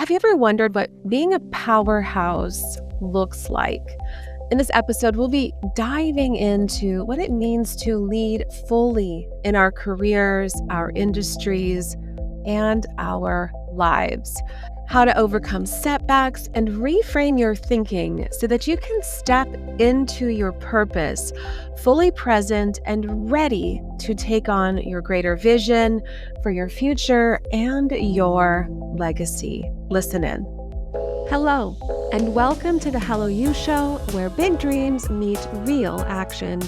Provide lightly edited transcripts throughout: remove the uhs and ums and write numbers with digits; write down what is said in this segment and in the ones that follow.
Have you ever wondered what being a powerhouse looks like? In this episode, we'll be diving into what it means to lead fully in our careers, our industries, and our lives. How to overcome setbacks and reframe your thinking so that you can step into your purpose, fully present and ready to take on your greater vision for your future and your legacy. Listen in. Hello, and welcome to the Hello You Show, where big dreams meet real action.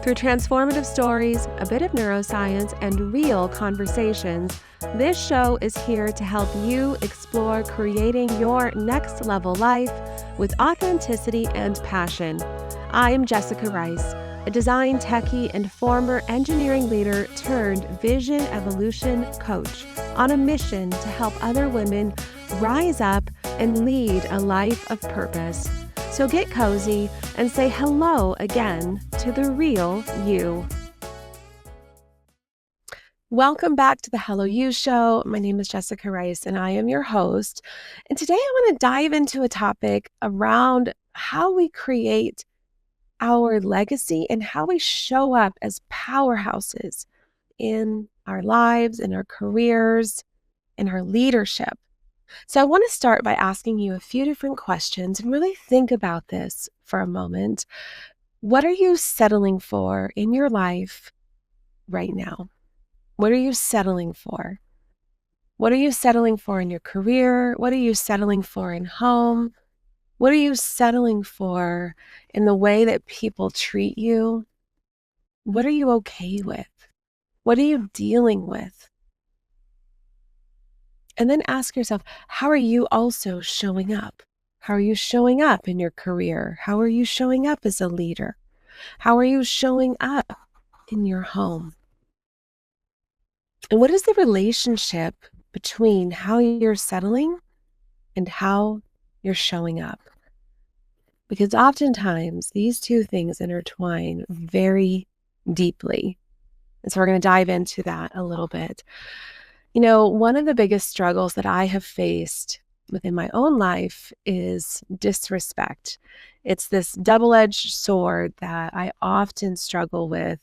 Through transformative stories, a bit of neuroscience, and real conversations, this show is here to help you explore creating your next level life with authenticity and passion. I am Jessica Rice, a design techie and former engineering leader turned vision evolution coach on a mission to help other women rise up and lead a life of purpose. So get cozy and say hello again to the real you. Welcome back to the Hello You Show. My name is Jessica Rice and I am your host. And today I want to dive into a topic around how we create our legacy and how we show up as powerhouses in our lives, in our careers, in our leadership. So I want to start by asking you a few different questions and really think about this for a moment. What are you settling for in your life right now? What are you settling for? What are you settling for in your career? What are you settling for in home? What are you settling for in the way that people treat you? What are you okay with? What are you dealing with? And then ask yourself, how are you also showing up? How are you showing up in your career? How are you showing up as a leader? How are you showing up in your home? And what is the relationship between how you're settling and how you're showing up? Because oftentimes these two things intertwine very deeply. And so we're going to dive into that a little bit. You know, one of the biggest struggles that I have faced within my own life is disrespect. It's this double-edged sword that I often struggle with,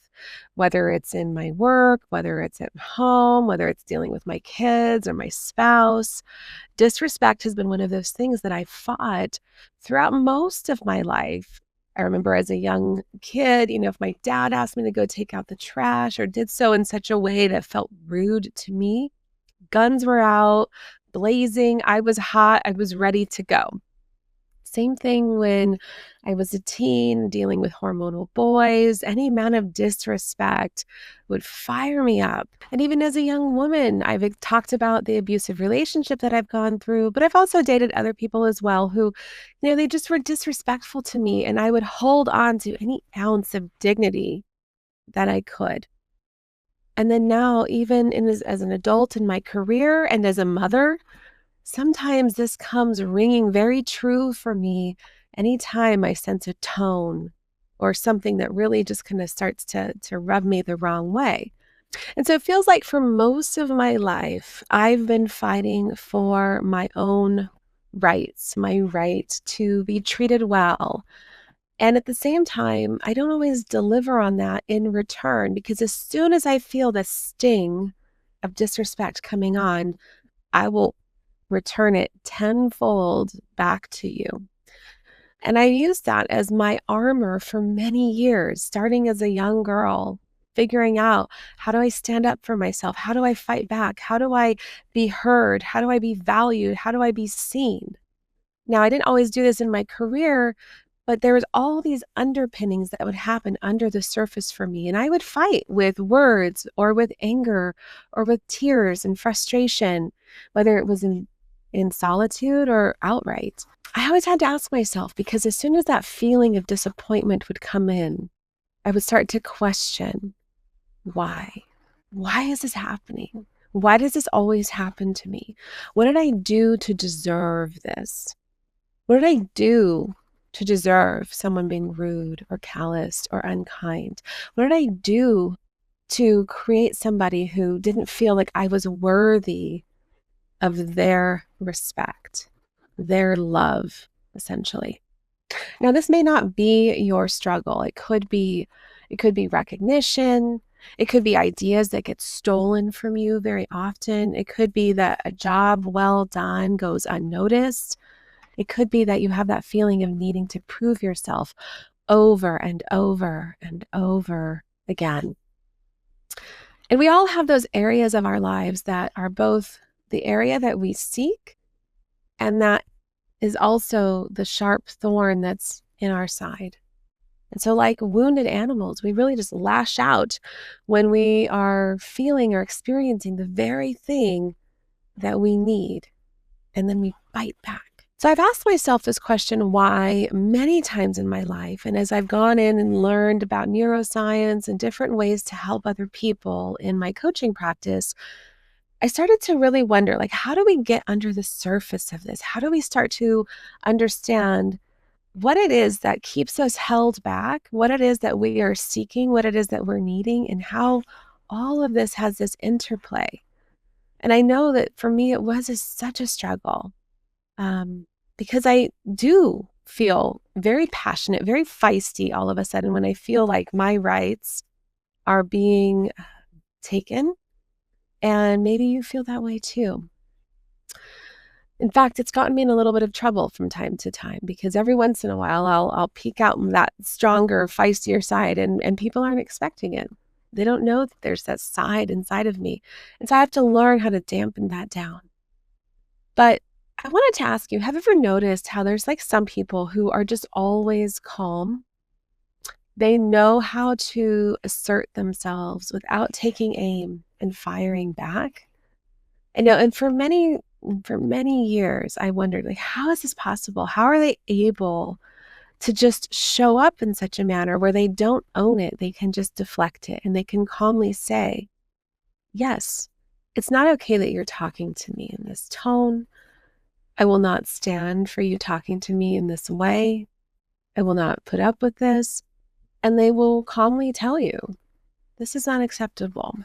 whether it's in my work, whether it's at home, whether it's dealing with my kids or my spouse. Disrespect has been one of those things that I fought throughout most of my life. I remember as a young kid, if my dad asked me to go take out the trash or did so in such a way that felt rude to me, guns were out, blazing. I was hot. I was ready to go. Same thing when I was a teen dealing with hormonal boys. Any amount of disrespect would fire me up. And even as a young woman, I've talked about the abusive relationship that I've gone through, but I've also dated other people as well who, they just were disrespectful to me. And I would hold on to any ounce of dignity that I could. And then now, even as an adult in my career and as a mother, sometimes this comes ringing very true for me anytime I sense a tone or something that really just kind of starts to rub me the wrong way. And so it feels like for most of my life, I've been fighting for my own rights, my right to be treated well. And at the same time, I don't always deliver on that in return, because as soon as I feel the sting of disrespect coming on, I will return it tenfold back to you. And I used that as my armor for many years, starting as a young girl, figuring out, how do I stand up for myself? How do I fight back? How do I be heard? How do I be valued? How do I be seen? Now, I didn't always do this in my career, but there was all these underpinnings that would happen under the surface for me. And I would fight with words or with anger or with tears and frustration, whether it was in solitude or outright. I always had to ask myself, because as soon as that feeling of disappointment would come in, I would start to question, why? Why is this happening? Why does this always happen to me? What did I do to deserve this? What did I do to deserve someone being rude or calloused or unkind? What did I do to create somebody who didn't feel like I was worthy of their respect, their love, essentially. Now, this may not be your struggle. It could be recognition. It could be ideas that get stolen from you very often. It could be that a job well done goes unnoticed. It could be that you have that feeling of needing to prove yourself over and over and over again. And we all have those areas of our lives that are both the area that we seek, and that is also the sharp thorn that's in our side. And so, like wounded animals, we really just lash out when we are feeling or experiencing the very thing that we need, and then we bite back. So I've asked myself this question why many times in my life. And as I've gone in and learned about neuroscience and different ways to help other people in my coaching practice, I started to really wonder, like, how do we get under the surface of this? How do we start to understand what it is that keeps us held back, what it is that we are seeking, what it is that we're needing, and how all of this has this interplay? And I know that for me, it was such a struggle. Because I do feel very passionate, very feisty all of a sudden when I feel like my rights are being taken. And maybe you feel that way too. In fact, it's gotten me in a little bit of trouble from time to time because every once in a while I'll peek out that stronger, feistier side, and people aren't expecting it. They don't know that there's that side inside of me. And so I have to learn how to dampen that down. But I wanted to ask you, have you ever noticed how there's like some people who are just always calm? They know how to assert themselves without taking aim and firing back. And for many years, I wondered, like, how is this possible? How are they able to just show up in such a manner where they don't own it? They can just deflect it and they can calmly say, yes, it's not okay that you're talking to me in this tone. I will not stand for you talking to me in this way. I will not put up with this. And they will calmly tell you, this is not acceptable,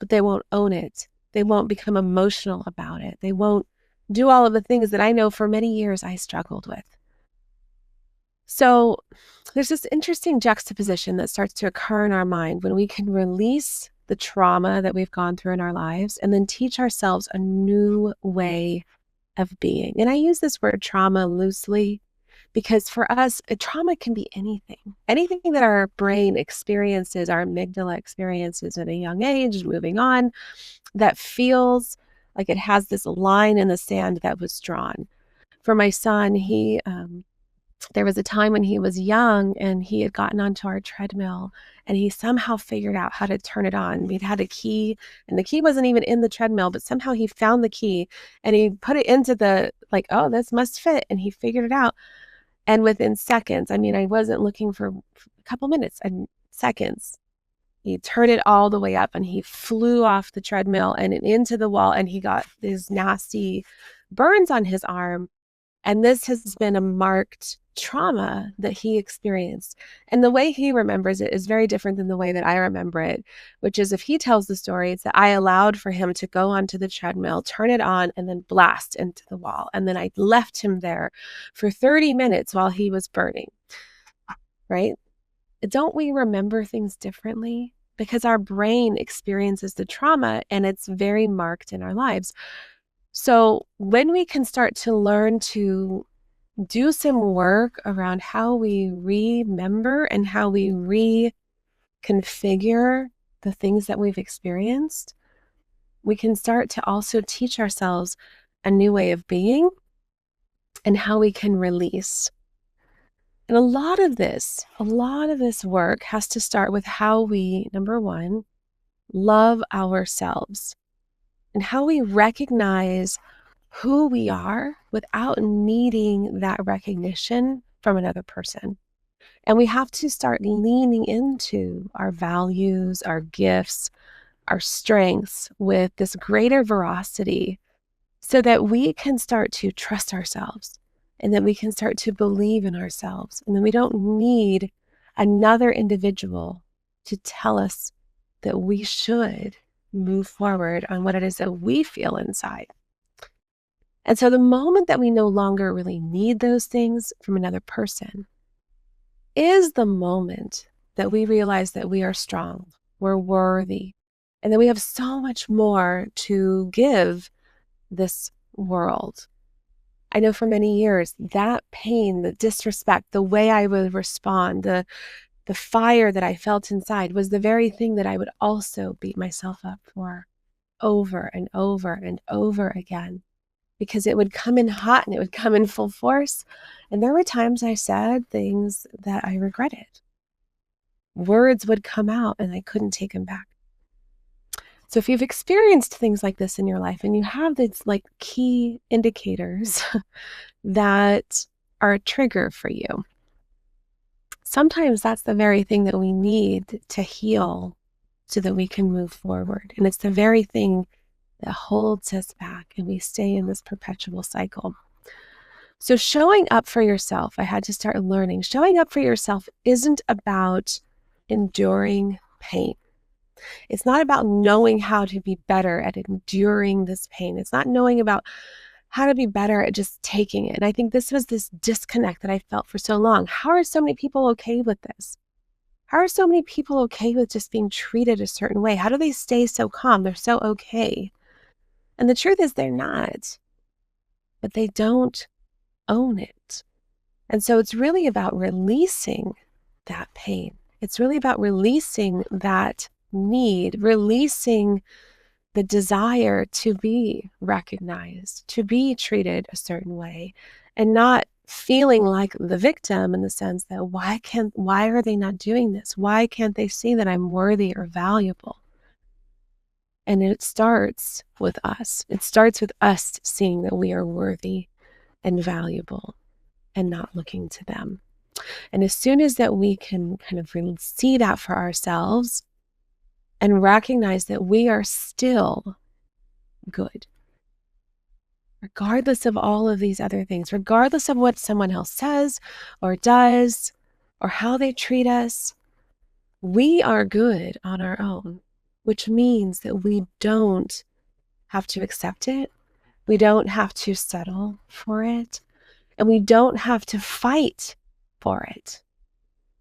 but they won't own it. They won't become emotional about it. They won't do all of the things that I know for many years I struggled with. So there's this interesting juxtaposition that starts to occur in our mind when we can release the trauma that we've gone through in our lives and then teach ourselves a new way of being. And I use this word trauma loosely because for us, a trauma can be anything that our brain experiences, our amygdala experiences at a young age, moving on, that feels like it has this line in the sand that was drawn. For my son, there was a time when he was young and he had gotten onto our treadmill and he somehow figured out how to turn it on. We'd had a key and the key wasn't even in the treadmill, but somehow he found the key and he put it into like, oh, this must fit. And he figured it out. And within seconds, I mean, I wasn't looking for a couple minutes and seconds, he turned it all the way up and he flew off the treadmill and into the wall and he got these nasty burns on his arm. And this has been a marked trauma that he experienced. And the way he remembers it is very different than the way that I remember it, which is if he tells the story, it's that I allowed for him to go onto the treadmill, turn it on, and then blast into the wall. And then I left him there for 30 minutes while he was burning, right? Don't we remember things differently? Because our brain experiences the trauma and it's very marked in our lives. So when we can start to learn to do some work around how we remember and how we reconfigure the things that we've experienced, we can start to also teach ourselves a new way of being and how we can release. And a lot of this work has to start with how we, number one, love ourselves and how we recognize who we are without needing that recognition from another person. And we have to start leaning into our values, our gifts, our strengths with this greater veracity so that we can start to trust ourselves and that we can start to believe in ourselves. And then we don't need another individual to tell us that we should move forward on what it is that we feel inside. And so the moment that we no longer really need those things from another person is the moment that we realize that we are strong, we're worthy, and that we have so much more to give this world. I know for many years that pain, the disrespect, the way I would respond, the fire that I felt inside was the very thing that I would also beat myself up for over and over and over again, because it would come in hot and it would come in full force. And there were times I said things that I regretted. Words would come out and I couldn't take them back. So if you've experienced things like this in your life and you have these like key indicators that are a trigger for you, sometimes that's the very thing that we need to heal so that we can move forward. And it's the very thing that holds us back and we stay in this perpetual cycle. So showing up for yourself, I had to start learning, showing up for yourself isn't about enduring pain. It's not about knowing how to be better at enduring this pain. It's not knowing about how to be better at just taking it. And I think this was this disconnect that I felt for so long. How are so many people okay with this? How are so many people okay with just being treated a certain way? How do they stay so calm? They're so okay. And the truth is they're not, but they don't own it. And so it's really about releasing that pain. It's really about releasing that need, releasing the desire to be recognized, to be treated a certain way, and not feeling like the victim in the sense that why are they not doing this? Why can't they see that I'm worthy or valuable? And it starts with us. It starts with us seeing that we are worthy and valuable and not looking to them. And as soon as that we can kind of really see that for ourselves and recognize that we are still good, regardless of all of these other things, regardless of what someone else says or does or how they treat us, we are good on our own, which means that we don't have to accept it. We don't have to settle for it. And we don't have to fight for it.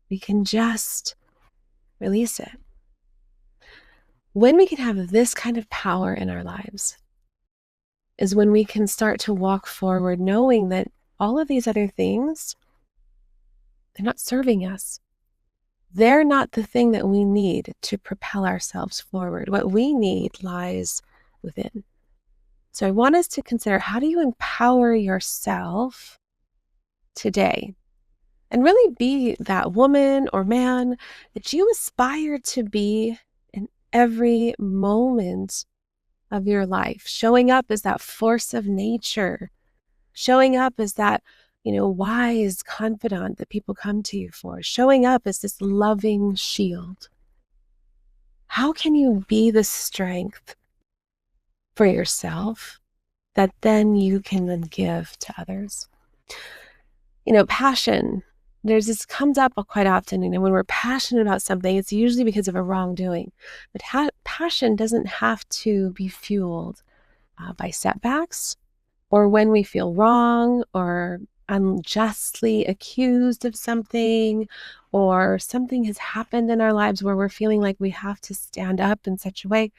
We can just release it. When we can have this kind of power in our lives is when we can start to walk forward knowing that all of these other things, they're not serving us. They're not the thing that we need to propel ourselves forward. What we need lies within. So I want us to consider, how do you empower yourself today? And really be that woman or man that you aspire to be in every moment of your life. Showing up as that force of nature. Showing up as that, wise confidant that people come to you for. Showing up as this loving shield. How can you be the strength for yourself that then you can then give to others? Passion. This comes up quite often. When we're passionate about something, it's usually because of a wrongdoing. But passion doesn't have to be fueled by setbacks or when we feel wrong or unjustly accused of something, or something has happened in our lives where we're feeling like we have to stand up in such a way.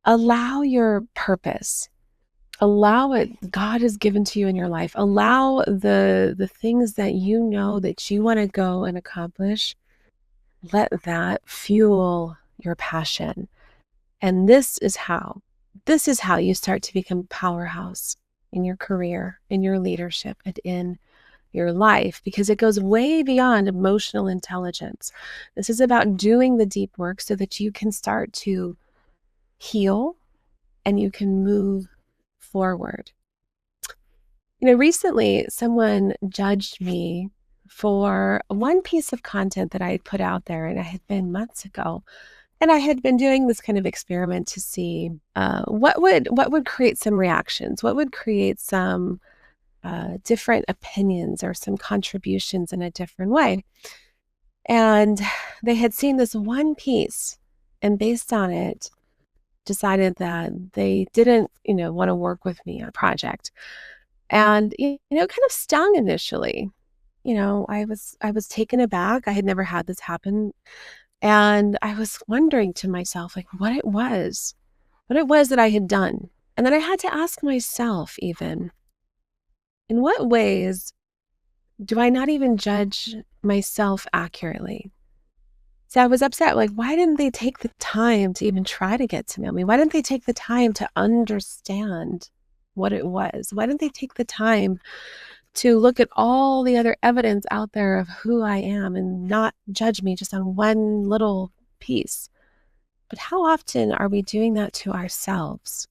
Allow your purpose. Allow it God has given to you in your life. Allow the things that you know that you want to go and accomplish. Let that fuel your passion. And this is how you start to become powerhouse in your career, in your leadership, and in your life, because it goes way beyond emotional intelligence. This is about doing the deep work so that you can start to heal and you can move forward. Recently someone judged me for one piece of content that I had put out there, and it had been months ago. And I had been doing this kind of experiment to see what would create some reactions, what would create some different opinions or some contributions in a different way. And they had seen this one piece, and based on it, decided that they didn't, want to work with me on a project. And, kind of stung initially. I was taken aback. I had never had this happen. And I was wondering to myself, like, what it was that I had done. And then I had to ask myself, even, in what ways do I not even judge myself accurately? So I was upset. Like, why didn't they take the time to even try to get to know me? Why didn't they take the time to understand what it was? Why didn't they take the time to look at all the other evidence out there of who I am and not judge me just on one little piece? But how often are we doing that to ourselves?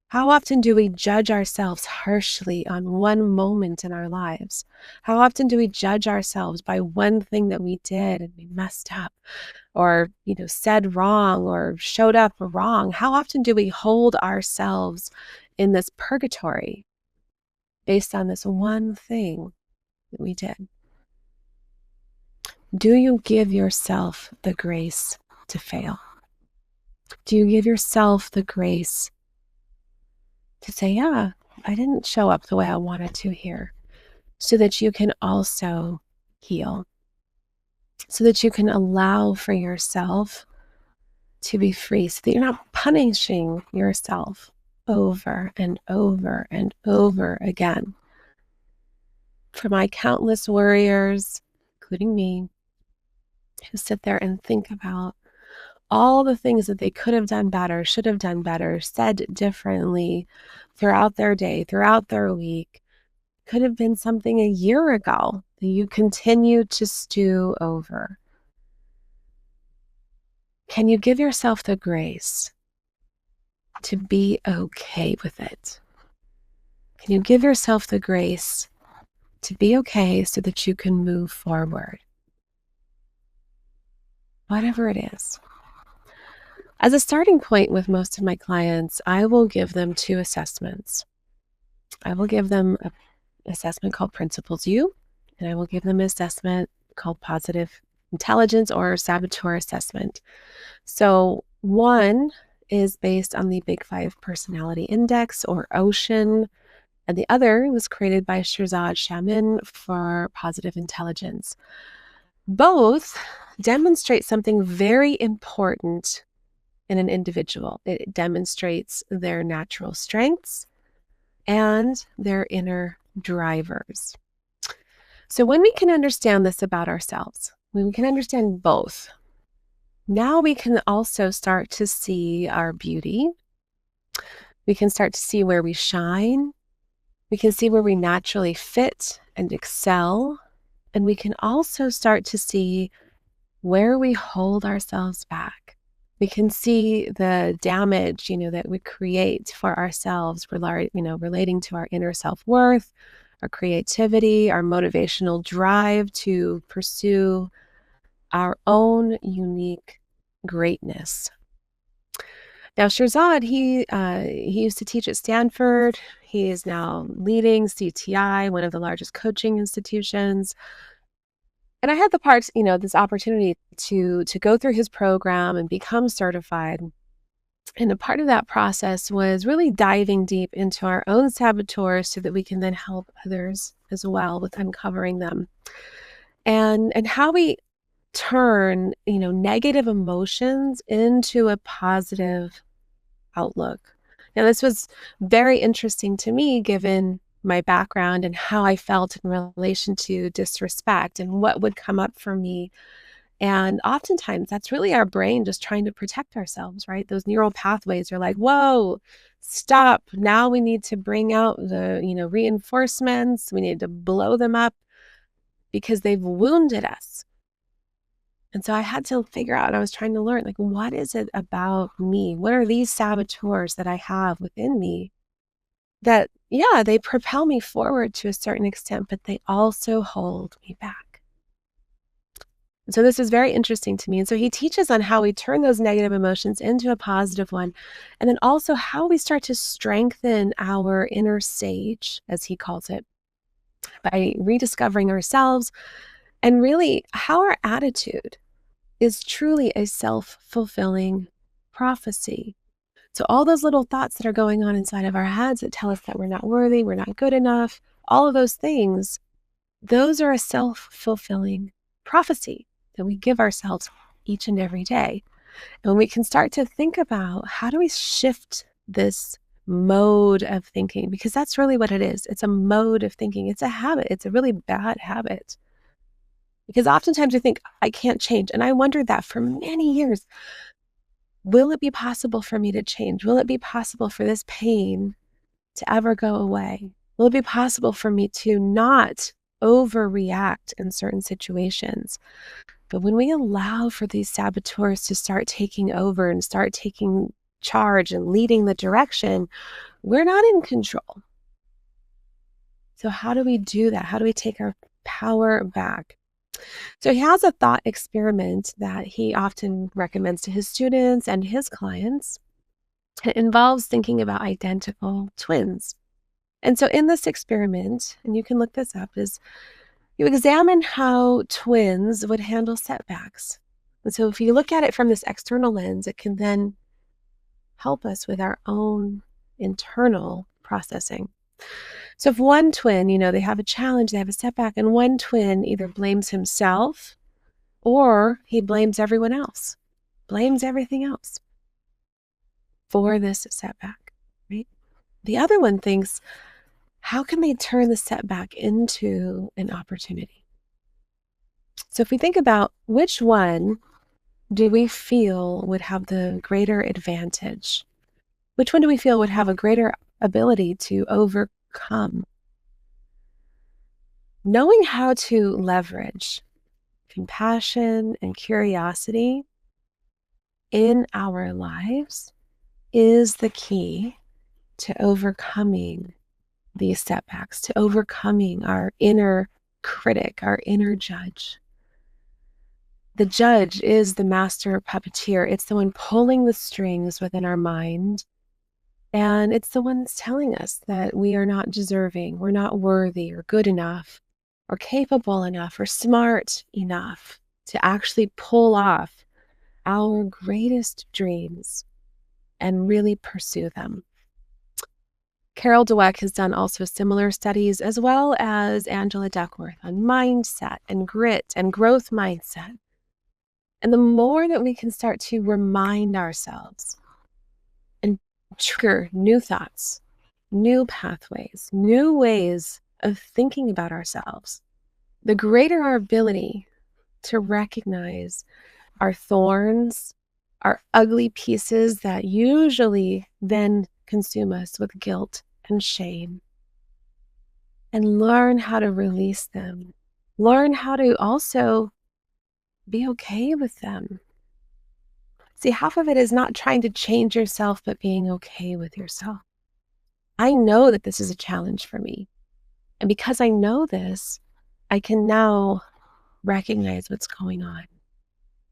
How often do we judge ourselves harshly on one moment in our lives? How often do we judge ourselves by one thing that we did and we messed up or, said wrong or showed up wrong? How often do we hold ourselves in this purgatory based on this one thing that we did? Do you give yourself the grace to fail? Do you give yourself the grace to say, yeah, I didn't show up the way I wanted to here, so that you can also heal, so that you can allow for yourself to be free, so that you're not punishing yourself over and over and over again? For my countless warriors, including me, who sit there and think about all the things that they could have done better, should have done better, said differently throughout their day, throughout their week, could have been something a year ago that you continue to stew over. Can you give yourself the grace to be okay with it? Can you give yourself the grace to be okay so that you can move forward? Whatever it is. As a starting point with most of my clients, I will give them 2 assessments. I will give them an assessment called Principles U, and I will give them an assessment called Positive Intelligence or Saboteur Assessment. So one is based on the Big 5 Personality Index or OCEAN, and the other was created by Shirzad Shaman for Positive Intelligence. Both demonstrate something very important in an individual. It demonstrates their natural strengths and their inner drivers. So when we can understand this about ourselves, when we can understand both, now we can also start to see our beauty. We can start to see where we shine. We can see where we naturally fit and excel. And we can also start to see where we hold ourselves back. We can see the damage, that we create for ourselves, relating to our inner self-worth, our creativity, our motivational drive to pursue our own unique greatness. Now, Shirzad, he used to teach at Stanford. He is now leading CTI, one of the largest coaching institutions. And I had this opportunity to go through his program and become certified. And a part of that process was really diving deep into our own saboteurs so that we can then help others as well with uncovering them. And how we turn, negative emotions into a positive outlook. Now, this was very interesting to me given my background and how I felt in relation to disrespect and what would come up for me. And oftentimes that's really our brain just trying to protect ourselves, right? Those neural pathways are like, whoa, stop. Now we need to bring out the, reinforcements. We need to blow them up because they've wounded us. And so I had to figure out, I was trying to learn, like, what is it about me? What are these saboteurs that I have within me that, yeah, they propel me forward to a certain extent, but they also hold me back? And so this is very interesting to me. And so he teaches on how we turn those negative emotions into a positive one, and then also how we start to strengthen our inner sage, as he calls it, by rediscovering ourselves and really how our attitude is truly a self-fulfilling prophecy. So all those little thoughts that are going on inside of our heads that tell us that we're not worthy, we're not good enough, all of those things, those are a self-fulfilling prophecy that we give ourselves each and every day. And we can start to think about, how do we shift this mode of thinking? Because that's really what it is. It's a mode of thinking. It's a habit. It's a really bad habit. Because oftentimes we think, I can't change. And I wondered that for many years. Will it be possible for me to change? Will it be possible for this pain to ever go away? Will it be possible for me to not overreact in certain situations? But when we allow for these saboteurs to start taking over and start taking charge and leading the direction, we're not in control. So how do we do that? How do we take our power back? So he has a thought experiment that he often recommends to his students and his clients. It involves thinking about identical twins. And so in this experiment, and you can look this up, is you examine how twins would handle setbacks. And so if you look at it from this external lens, it can then help us with our own internal processing. So if one twin, they have a challenge, they have a setback, and one twin either blames himself or he blames everyone else, blames everything else for this setback, right? The other one thinks, how can they turn the setback into an opportunity? So if we think about, which one do we feel would have the greater advantage? Which one do we feel would have a greater ability to overcome? Knowing how to leverage compassion and curiosity in our lives is the key to overcoming these setbacks, to overcoming our inner critic, our inner judge. The judge is the master puppeteer. It's the one pulling the strings within our mind. And it's the one that's telling us that we are not deserving, we're not worthy or good enough or capable enough or smart enough to actually pull off our greatest dreams and really pursue them. Carol Dweck has done also similar studies, as well as Angela Duckworth, on mindset and grit and growth mindset. And the more that we can start to remind ourselves and trigger new thoughts, new pathways, new ways of thinking about ourselves, the greater our ability to recognize our thorns, our ugly pieces that usually then consume us with guilt and shame, and learn how to release them. Learn how to also be okay with them. See, half of it is not trying to change yourself, but being okay with yourself. I know that this is a challenge for me. And because I know this, I can now recognize what's going on.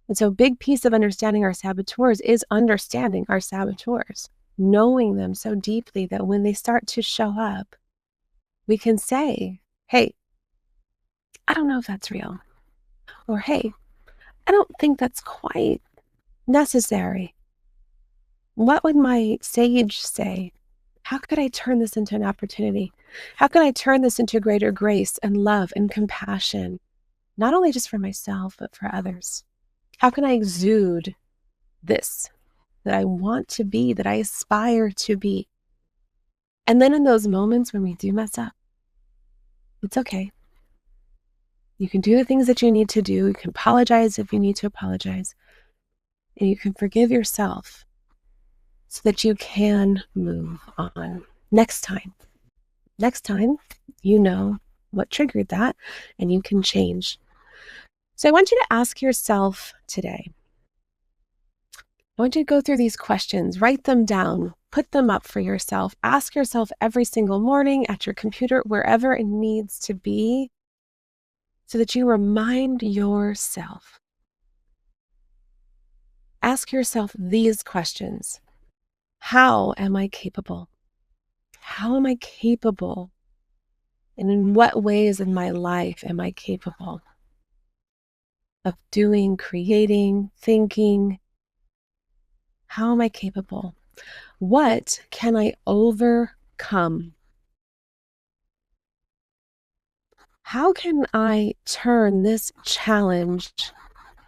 And so a big piece of understanding our saboteurs is understanding our saboteurs, knowing them so deeply that when they start to show up, we can say, hey, I don't know if that's real. Or, hey, I don't think that's quite necessary. What would my sage say? How could I turn this into an opportunity? How can I turn this into greater grace and love and compassion, not only just for myself, but for others? How can I exude this that I want to be, that I aspire to be? And then in those moments when we do mess up, it's okay. You can do the things that you need to do. You can apologize if you need to apologize. And you can forgive yourself so that you can move on. Next time, you know what triggered that and you can change. So I want you to ask yourself today, I want you to go through these questions, write them down, put them up for yourself. Ask yourself every single morning at your computer, wherever it needs to be, so that you remind yourself. Ask yourself these questions. How am I capable? How am I capable? And in what ways in my life am I capable of doing, creating, thinking? How am I capable? What can I overcome? How can I turn this challenge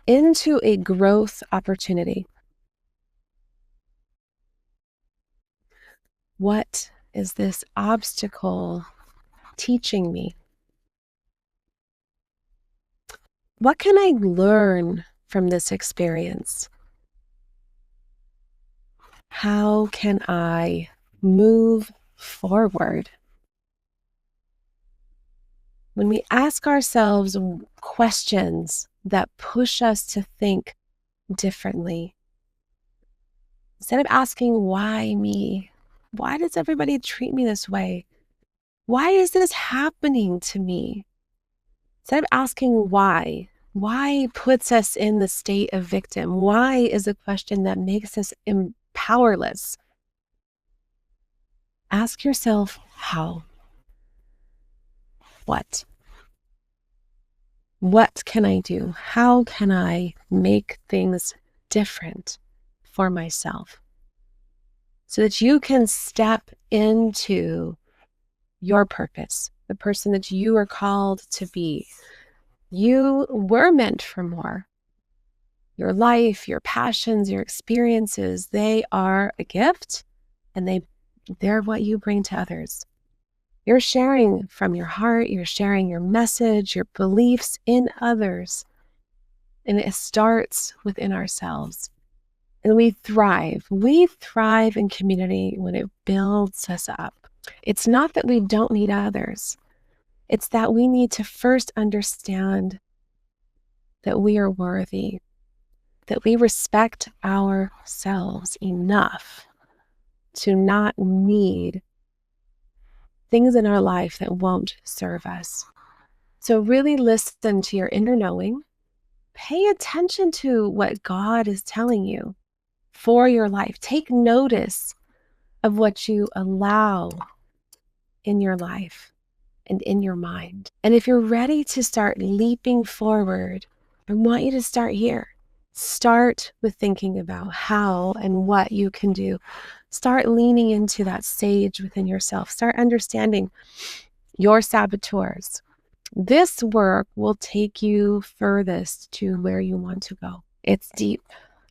into a growth opportunity? What is this obstacle teaching me? What can I learn from this experience? How can I move forward? When we ask ourselves questions that push us to think differently, instead of asking, why me? Why does everybody treat me this way? Why is this happening to me? Instead of asking why puts us in the state of victim. Why is a question that makes us powerless. Ask yourself how. What? What can I do? How can I make things different for myself so that you can step into your purpose, the person that you are called to be? You were meant for more. Your life, your passions, your experiences, they are a gift, and they're what you bring to others. You're sharing from your heart, you're sharing your message, your beliefs in others. And it starts within ourselves. And we thrive. We thrive in community when it builds us up. It's not that we don't need others. It's that we need to first understand that we are worthy, that we respect ourselves enough to not need things in our life that won't serve us. So really listen to your inner knowing. Pay attention to what God is telling you for your life. Take notice of what you allow in your life and in your mind. And if you're ready to start leaping forward, I want you to start here. Start with thinking about how and what you can do. Start leaning into that sage within yourself. Start understanding your saboteurs. This work will take you furthest to where you want to go. It's deep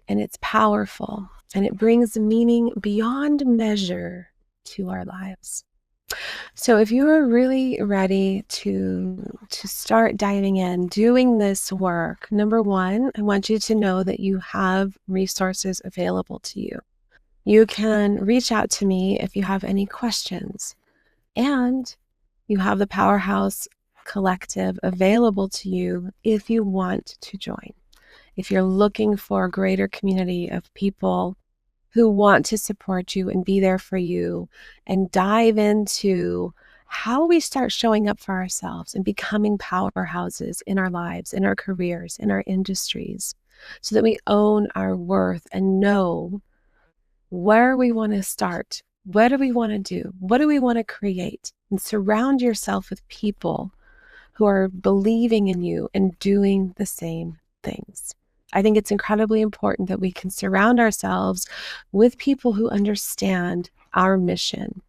and it's powerful, and it brings meaning beyond measure to our lives. So if you are really ready to start diving in, doing this work, number one, I want you to know that you have resources available to you. You can reach out to me if you have any questions, and you have the Powerhouse Collective available to you if you want to join. If you're looking for a greater community of people who want to support you and be there for you and dive into how we start showing up for ourselves and becoming powerhouses in our lives, in our careers, in our industries, so that we own our worth and know where we want to start. What do we want to do? What do we want to create? And surround yourself with people who are believing in you and doing the same things. I think it's incredibly important that we can surround ourselves with people who understand our mission,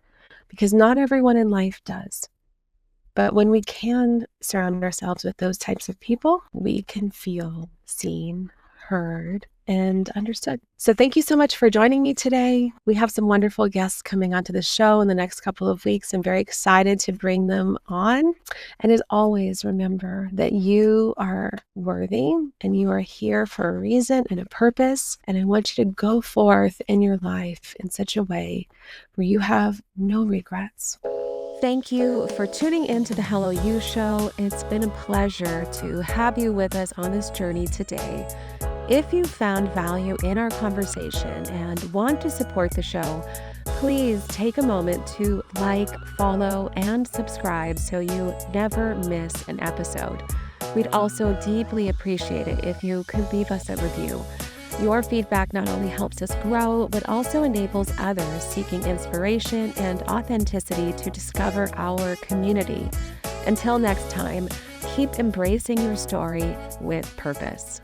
because not everyone in life does. But when we can surround ourselves with those types of people, we can feel seen, heard, and understood. So thank you so much for joining me today. We have some wonderful guests coming onto the show in the next couple of weeks. I'm very excited to bring them on. And as always, remember that you are worthy and you are here for a reason and a purpose. And I want you to go forth in your life in such a way where you have no regrets. Thank you for tuning in to the Hello You Show. It's been a pleasure to have you with us on this journey today. If you found value in our conversation and want to support the show, please take a moment to like, follow, and subscribe so you never miss an episode. We'd also deeply appreciate it if you could leave us a review. Your feedback not only helps us grow, but also enables others seeking inspiration and authenticity to discover our community. Until next time, keep embracing your story with purpose.